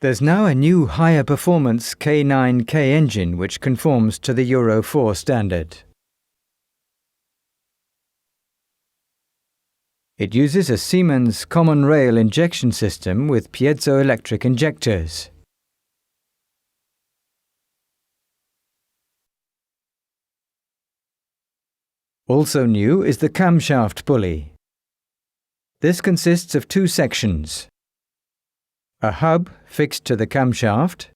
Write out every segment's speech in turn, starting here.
There's now a new higher performance K9K engine which conforms to the Euro 4 standard. It uses a Siemens common rail injection system with piezoelectric injectors. Also new is the camshaft pulley. This consists of two sections: a hub fixed to the camshaft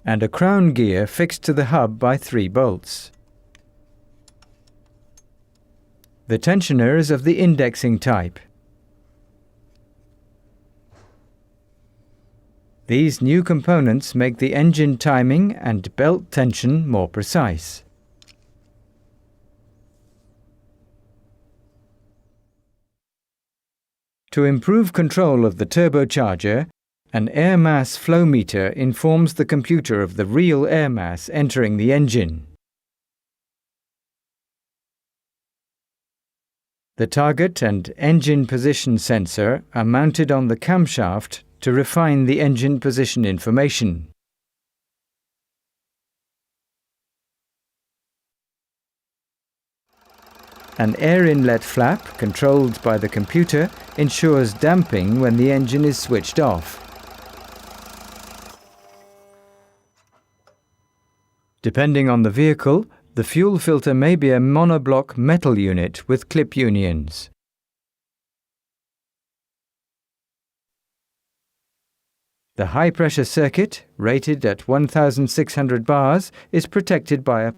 and a crown gear fixed to the hub by 3 bolts. The tensioner is of the indexing type. These new components make the engine timing and belt tension more precise. To improve control of the turbocharger, an air mass flow meter informs the computer of the real air mass entering the engine. The target and engine position sensor are mounted on the camshaft to refine the engine position information. An air inlet flap, controlled by the computer, ensures damping when the engine is switched off. Depending on the vehicle, the fuel filter may be a monoblock metal unit with clip unions. The high-pressure circuit, rated at 1,600 bars, is protected by a